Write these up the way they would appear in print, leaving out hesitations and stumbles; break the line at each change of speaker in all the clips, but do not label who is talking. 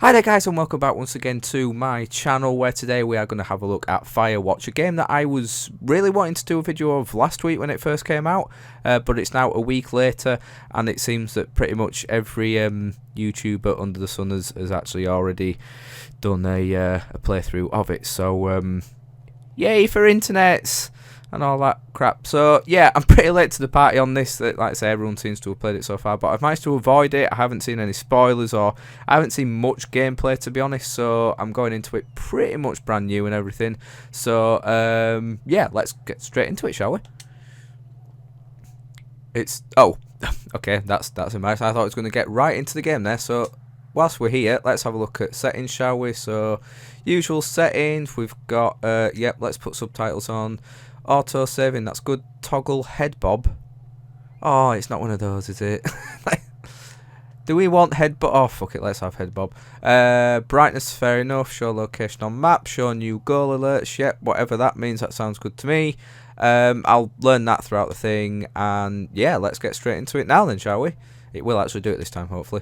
Hi there guys, and welcome back once again to my channel, where today we are going to have a look at Firewatch, a game that I was really wanting to do a video of last week when it first came out, but it's now a week later and it seems that pretty much every YouTuber under the sun has actually already done a playthrough of it, so yay for internets and all that crap. So yeah, I'm pretty late to the party on this. Like I say, everyone seems to have played it so far, but I've managed to avoid it. I haven't seen any spoilers, or I haven't seen much gameplay, to be honest, so I'm going into it pretty much brand new and everything. So yeah, let's get straight into it, shall we? Okay, that's a nice. I thought I was going to get right into the game there. So whilst we're here, let's have a look at settings, shall we? So usual settings, we've got yep, let's put subtitles on. Auto saving, that's good. Toggle head bob. Oh, it's not one of those, is it? Do we want head bob? Oh, fuck it, let's have head bob. Brightness, fair enough. Show location on map. Show new goal alerts. Yep, whatever that means, that sounds good to me. I'll learn that throughout the thing, and yeah, let's get straight into it now then, shall we? It will actually do it this time, hopefully.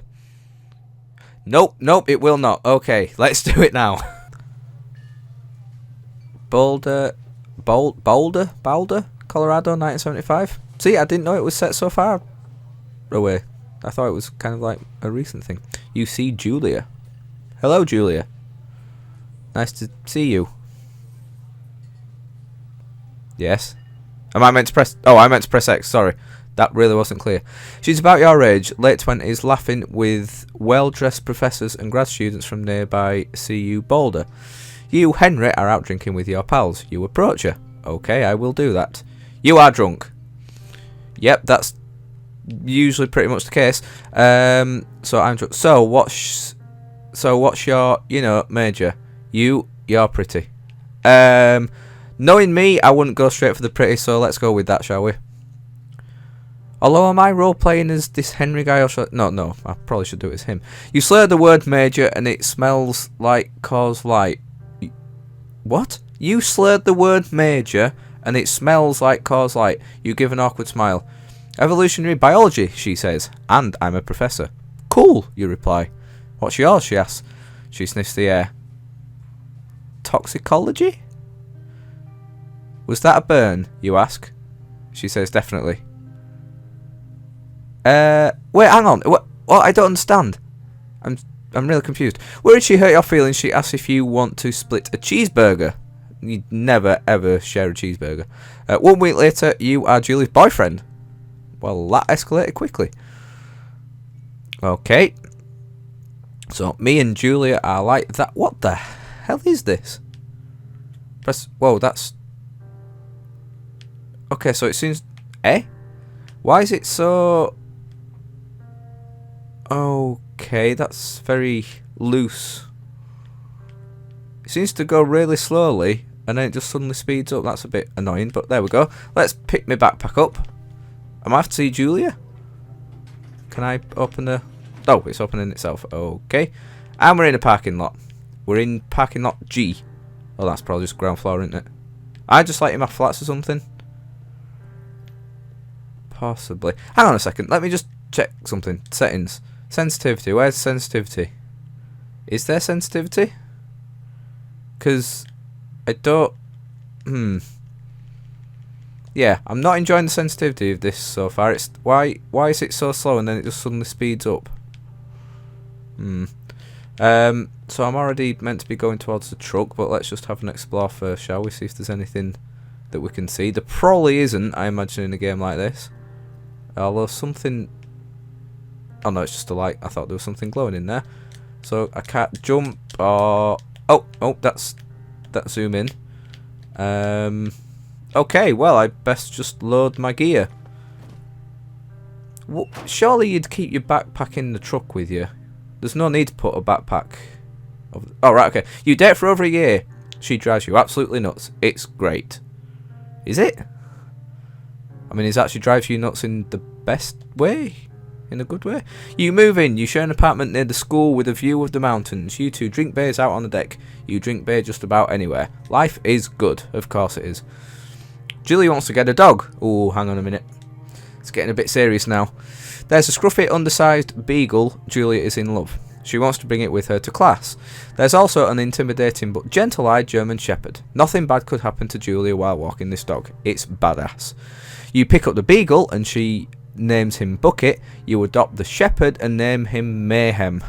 Nope, it will not. Okay, let's do it now. Boulder, Colorado, 1975. See, I didn't know it was set so far away. I thought it was kind of like a recent thing. You see Julia. Hello, Julia. Nice to see you. Yes. Am I meant to press... Oh, I meant to press X. Sorry. That really wasn't clear. She's about your age, late 20s, laughing with well-dressed professors and grad students from nearby CU Boulder. You, Henry, are out drinking with your pals. You approach her. Okay, I will do that. You are drunk. Yep, that's usually pretty much the case. So I'm drunk. So what's your, major? You're pretty. Knowing me, I wouldn't go straight for the pretty, so let's go with that, shall we? Although, am I role-playing as this Henry guy, or should... No, I probably should do it as him. You slur the word major, and it smells like cause light. What? You slurred the word major, and it smells like cause light. You give an awkward smile. Evolutionary biology, she says, and I'm a professor. Cool, you reply. What's yours, she asks. She sniffs the air. Toxicology? Was that a burn, you ask? She says, definitely. Wait, hang on. What? I don't understand. I'm really confused. Where did she hurt your feelings? She asks if you want to split a cheeseburger. You'd never, ever share a cheeseburger. 1 week later, you are Julie's boyfriend. Well, that escalated quickly. Okay. So, me and Julia are like that. What the hell is this? Press... Whoa, that's... Okay, so it seems... Eh? Why is it so... Okay, that's very loose. It seems to go really slowly, and then it just suddenly speeds up. That's a bit annoying, but there we go. Let's pick my backpack up. Am I have to see Julia? Can I open the... Oh, it's opening itself. Okay. And we're in a parking lot. We're in parking lot G. Oh, that's probably just ground floor, isn't it? I just like in my flats or something. Possibly. Hang on a second. Let me just check something. Settings. Sensitivity. Where's sensitivity? Is there sensitivity? Because I don't... Yeah, I'm not enjoying the sensitivity of this so far. It's why is it so slow and then it just suddenly speeds up? So I'm already meant to be going towards the truck, but let's just have an explore first, shall we? See if there's anything that we can see. There probably isn't, I imagine, in a game like this. Although something... Oh no, it's just a light. I thought there was something glowing in there. So I can't jump or... Oh, that's zoom in. Okay, well, I best just load my gear. Well, surely you'd keep your backpack in the truck with you. There's no need to put a backpack... Oh, right, okay. You date for over a year. She drives you absolutely nuts. It's great. Is it? I mean, is that she drives you nuts in the best way? In a good way? You move in. You share an apartment near the school with a view of the mountains. You two drink beers out on the deck. You drink beer just about anywhere. Life is good. Of course it is. Julie wants to get a dog. Oh, hang on a minute. It's getting a bit serious now. There's a scruffy, undersized beagle. Julia is in love. She wants to bring it with her to class. There's also an intimidating but gentle-eyed German Shepherd. Nothing bad could happen to Julia while walking this dog. It's badass. You pick up the Beagle and she names him Bucket. You adopt the Shepherd and name him Mayhem.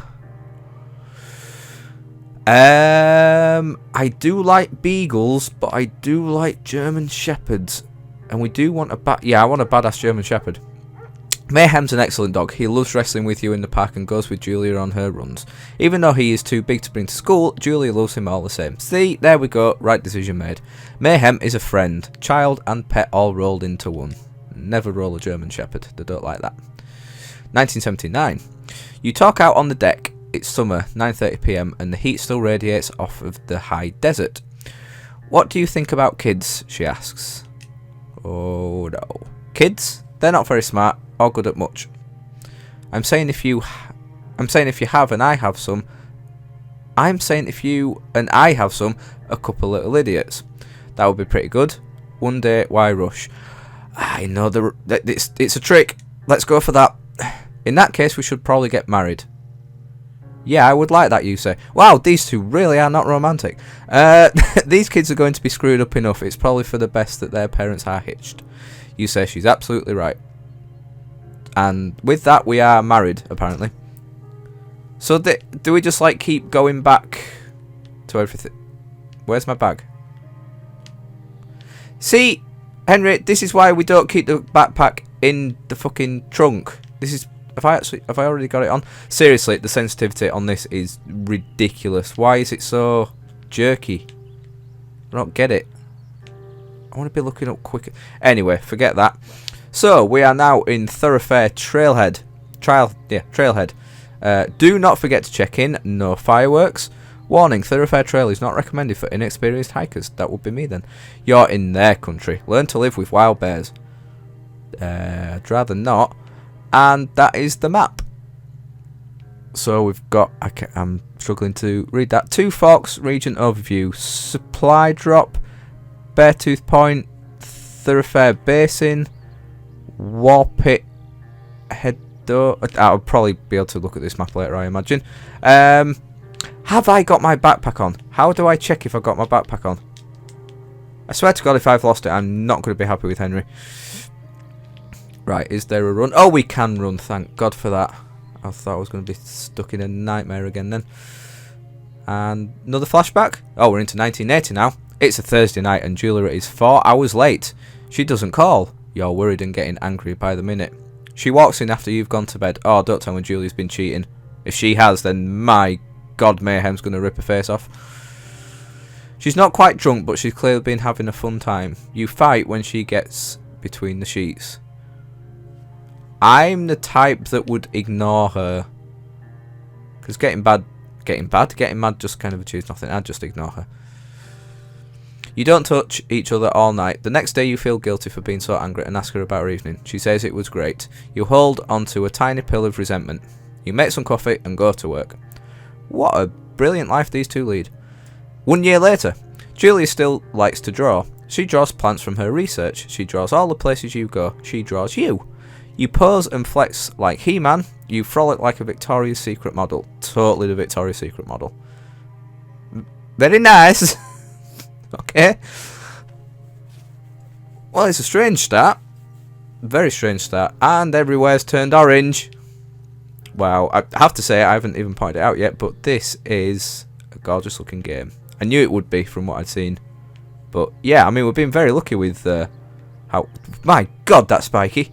I do like Beagles, but I do like German Shepherds. And we do want I want a badass German Shepherd. Mayhem's an excellent dog. He loves wrestling with you in the park and goes with Julia on her runs. Even though he is too big to bring to school, Julia loves him all the same. See, there we go, right decision made. Mayhem is a friend, child and pet all rolled into one. Never roll a German Shepherd, they don't like that. 1979. You talk out on the deck. It's summer, 9:30 PM, and the heat still radiates off of the high desert. What do you think about kids? She asks. Oh no. Kids? They're not very smart or good at much. I'm saying if you have and I have some, a couple little idiots. That would be pretty good. One day, why rush? I know it's a trick. Let's go for that. In that case, we should probably get married. Yeah, I would like that, you say. Wow, these two really are not romantic. These kids are going to be screwed up enough. It's probably for the best that their parents are hitched. You say she's absolutely right. And with that, we are married, apparently. So do we just, like, keep going back to everything? Where's my bag? See, Henry, this is why we don't keep the backpack in the fucking trunk. This is... Have I already got it on? Seriously, the sensitivity on this is ridiculous. Why is it so jerky? I don't get it. I want to be looking up quicker. Anyway, forget that. So, we are now in Thoroughfare Trailhead. Trailhead. Do not forget to check in. No fireworks. Warning, Thoroughfare Trail is not recommended for inexperienced hikers. That would be me then. You're in their country. Learn to live with wild bears. I'd rather not. And that is the map. So we've got... I'm struggling to read that. Two Forks region overview. Supply drop. Beartooth Point. Thoroughfare Basin. War Pit. I'll probably be able to look at this map later, I imagine. Have I got my backpack on? How do I check if I've got my backpack on? I swear to God, if I've lost it, I'm not going to be happy with Henry. Right, is there a run? Oh, we can run, thank God for that. I thought I was going to be stuck in a nightmare again then. And another flashback. Oh, we're into 1980 now. It's a Thursday night and Julia is 4 hours late. She doesn't call. You're worried and getting angry by the minute. She walks in after you've gone to bed. Oh, don't tell me Julia's been cheating. If she has, then my God, Mayhem's going to rip her face off. She's not quite drunk, but she's clearly been having a fun time. You fight when she gets between the sheets. I'm the type that would ignore her. Because getting mad just kind of achieves nothing. I'd just ignore her. You don't touch each other all night. The next day you feel guilty for being so angry and ask her about her evening. She says it was great. You hold onto a tiny pill of resentment. You make some coffee and go to work. What a brilliant life these two lead. 1 year later, Julia still likes to draw. She draws plants from her research. She draws all the places you go. She draws you. You pose and flex like He-Man. You frolic like a Victoria's Secret model. Totally the Victoria's Secret model. Very nice. Okay. Well, it's a strange start. Very strange start. And everywhere's turned orange. Wow, I have to say, I haven't even pointed it out yet, but this is a gorgeous looking game. I knew it would be from what I'd seen. But yeah, I mean, we've been very lucky with how... My God, that's spiky.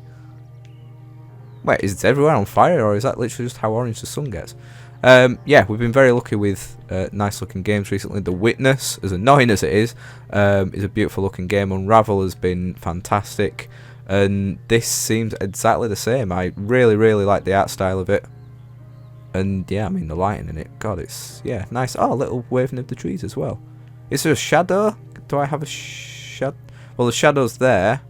Wait, is it everywhere on fire, or is that literally just how orange the sun gets? Yeah, we've been very lucky with nice looking games recently. The Witness, as annoying as it is a beautiful looking game. Unravel has been fantastic, and this seems exactly the same. I really, really like the art style of it, and yeah, I mean the lighting in it. God, it's nice. Oh, a little waving of the trees as well. Is there a shadow? Do I have a shadow? Well, the shadow's there,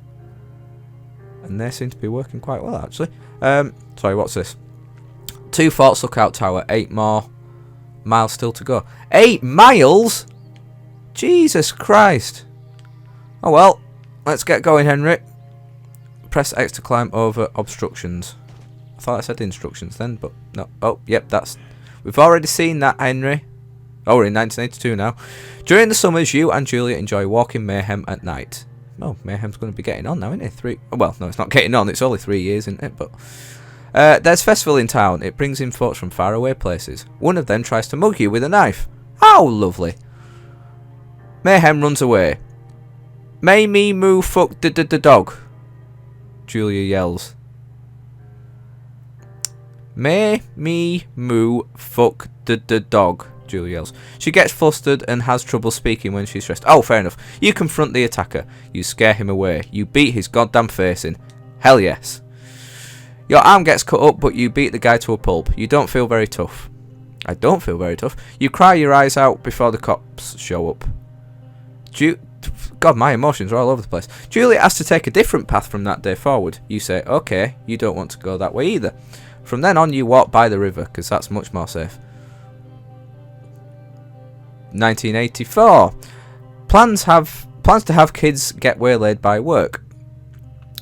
and they seem to be working quite well actually. Sorry, what's this? 2 Forts Lookout Tower, 8 more miles still to go. 8 miles? Jesus Christ. Oh well, let's get going, Henry. Press X to climb over obstructions. I thought I said instructions then, but no. Oh, yep, that's... We've already seen that, Henry. Oh, we're in 1982 now. During the summers, you and Julia enjoy walking Mayhem at night. Oh, Mayhem's going to be getting on now, isn't it? Well, no, it's not getting on. It's only 3 years, isn't it? But there's a festival in town. It brings in folks from faraway places. One of them tries to mug you with a knife. How lovely. Mayhem runs away. May me moo fuck the dog. Julia yells. May me moo fuck the dog. Julia yells. She gets flustered and has trouble speaking when she's stressed. Oh, fair enough. You confront the attacker. You scare him away. You beat his goddamn face in. Hell yes. Your arm gets cut up, but you beat the guy to a pulp. You don't feel very tough. I don't feel very tough. You cry your eyes out before the cops show up. God, my emotions are all over the place. Julia has to take a different path from that day forward. You say, okay, you don't want to go that way either. From then on, you walk by the river, because that's much more safe. 1984. Plans to have kids get waylaid by work.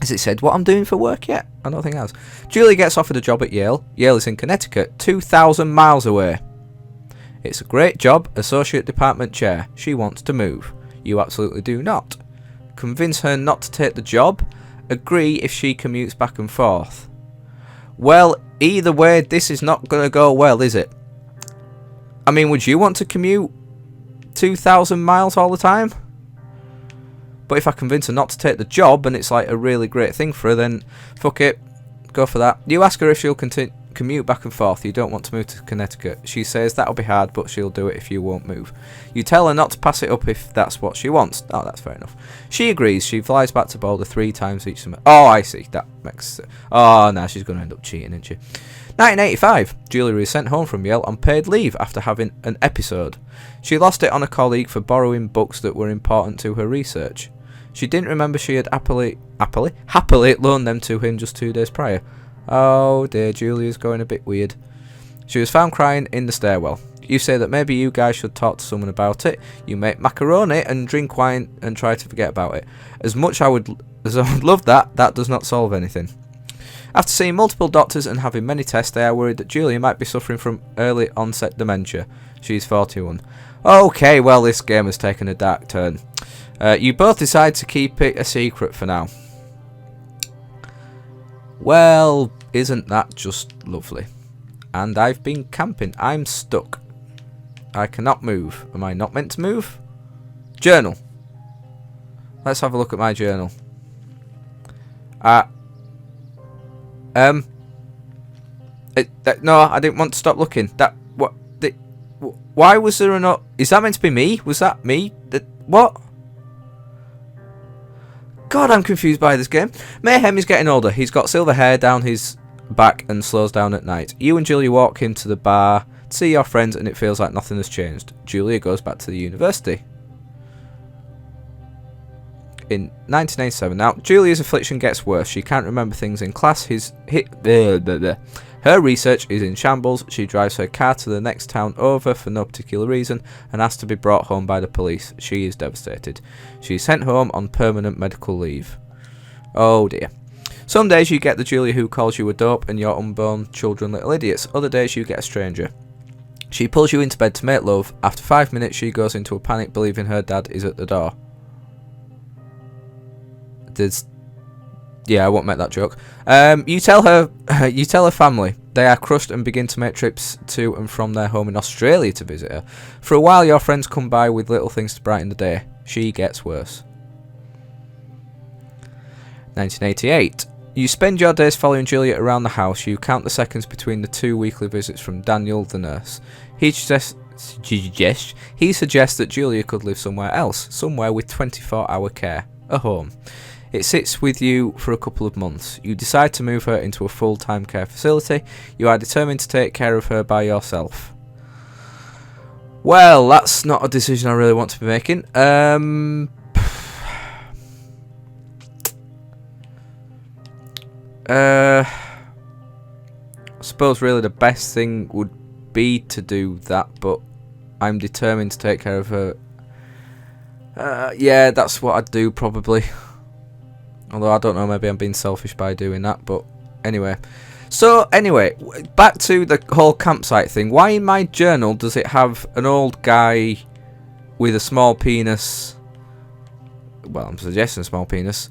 Has it said what I'm doing for work yet? I don't think it has. Julia gets offered a job at Yale. Yale is in Connecticut, 2,000 miles away. It's a great job, associate department chair. She wants to move. You absolutely do not. Convince her not to take the job. Agree if she commutes back and forth. Well, either way, this is not going to go well, is it? I mean, would you want to commute 2,000 miles all the time? But if I convince her not to take the job and it's like a really great thing for her, then fuck it, go for that. You ask her if she'll commute back and forth. You don't want to move to Connecticut. She says that'll be hard, but she'll do it if you won't move. You tell her not to pass it up if that's what she wants. Oh, that's fair enough. She agrees. She flies back to Boulder 3 times each summer. Oh, I see. That makes sense. Oh, now she's going to end up cheating, isn't she? 1985. Julia is sent home from Yale on paid leave after having an episode. She lost it on a colleague for borrowing books that were important to her research. She didn't remember she had happily loaned them to him just 2 days prior. Oh dear, Julia's going a bit weird. She was found crying in the stairwell. You say that maybe you guys should talk to someone about it. You make macaroni and drink wine and try to forget about it. As I would love that, that does not solve anything. After seeing multiple doctors and having many tests, they are worried that Julia might be suffering from early onset dementia. She's 41. Okay, well, this game has taken a dark turn. You both decide to keep it a secret for now. Well, isn't that just lovely? And I've been camping. I'm stuck. I cannot move. Am I not meant to move? Journal. Let's have a look at my journal. No, I didn't want to stop looking. Why was there a note? Is that meant to be me? Was that me? What? God, I'm confused by this game. Mayhem is getting older. He's got silver hair down his back and slows down at night. You and Julia walk into the bar to see your friends and it feels like nothing has changed. Julia goes back to the university. In 1987. Now, Julia's affliction gets worse. She can't remember things in class. Her research is in shambles. She drives her car to the next town over for no particular reason and has to be brought home by the police. She is devastated. She is sent home on permanent medical leave. Oh dear. Some days you get the Julia who calls you a dope and your unborn children little idiots. Other days you get a stranger. She pulls you into bed to make love. After 5 minutes she goes into a panic believing her dad is at the door. Yeah, I won't make that joke. You tell her family. They are crushed and begin to make trips to and from their home in Australia to visit her. For a while, your friends come by with little things to brighten the day. She gets worse. 1988. You spend your days following Julia around the house. You count the seconds between the 2 weekly visits from Daniel, the nurse. He suggests that Julia could live somewhere else, somewhere with 24-hour care, a home. It sits with you for a couple of months. You decide to move her into a full-time care facility. You are determined to take care of her by yourself. Well, that's not a decision I really want to be making. I suppose really the best thing would be to do that, but I'm determined to take care of her. Yeah, that's what I'd do probably. Although I don't know, maybe I'm being selfish by doing that, but anyway. So anyway, back to the whole campsite thing. Why in my journal does it have an old guy with a small penis? Well, I'm suggesting a small penis.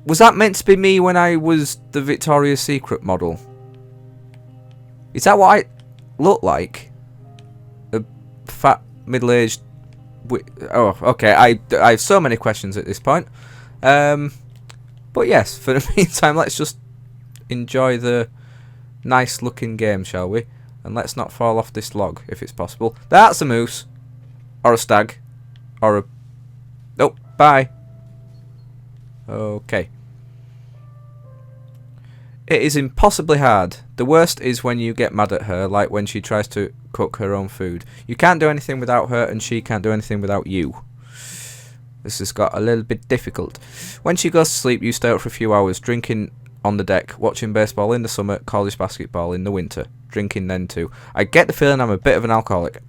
Was that meant to be me when I was the Victoria's Secret model? Is that what I look like? A fat, middle-aged... Oh, okay. I have so many questions at this point. But yes, for the meantime, let's just enjoy the nice-looking game, shall we? And let's not fall off this log, if it's possible. That's a moose. Or a stag. Or a... Oh, bye. Okay. It is impossibly hard. The worst is when you get mad at her, like when she tries to cook her own food. You can't do anything without her, and she can't do anything without you. This has got a little bit difficult. When she goes to sleep, you stay up for a few hours, drinking on the deck, watching baseball in the summer, college basketball in the winter. Drinking then too. I get the feeling I'm a bit of an alcoholic.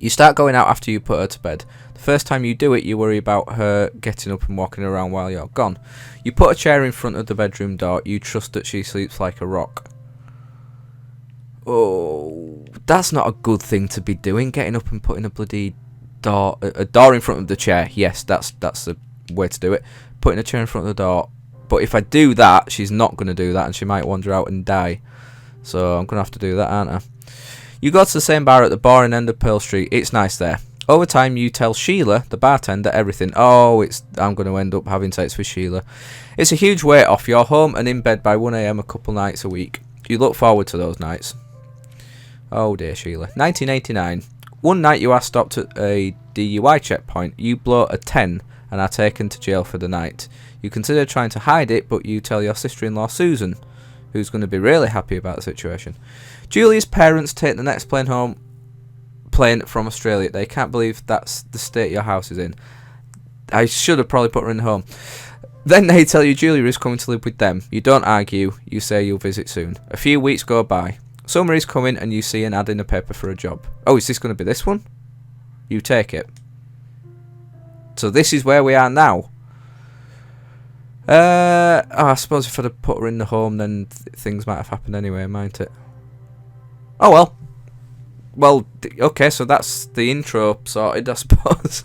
You start going out after you put her to bed. The first time you do it, you worry about her getting up and walking around while you're gone. You put a chair in front of the bedroom door. You trust that she sleeps like a rock. Oh, that's not a good thing to be doing, getting up and putting a bloody a door in front of the chair. Yes, that's the way to do it. Putting a chair in front of the door. But if I do that, she's not going to do that, and she might wander out and die. So I'm going to have to do that, aren't I? You go to the same bar at the boring end of Pearl Street. It's nice there. Over time, you tell Sheila, the bartender, everything. Oh, I'm going to end up having sex with Sheila. It's a huge weight off. You're home and in bed by 1 a.m. a couple nights a week. You look forward to those nights. Oh dear, Sheila. 1989. One night you are stopped at a DUI checkpoint. You blow a 10 and are taken to jail for the night. You consider trying to hide it, but you tell your sister-in-law Susan, who's going to be really happy about the situation. Julia's parents take the next plane from Australia. They can't believe that's the state your house is in. I should have probably put her in home. Then they tell you Julia is coming to live with them. You don't argue. You say you'll visit soon. A few weeks go by. Summer is coming and you see an ad in the paper for a job. Oh, is this going to be this one? You take it. So this is where we are now. I suppose if I'd have put her in the home, then things might have happened anyway, might it? Oh well. Well, okay, so that's the intro sorted, I suppose.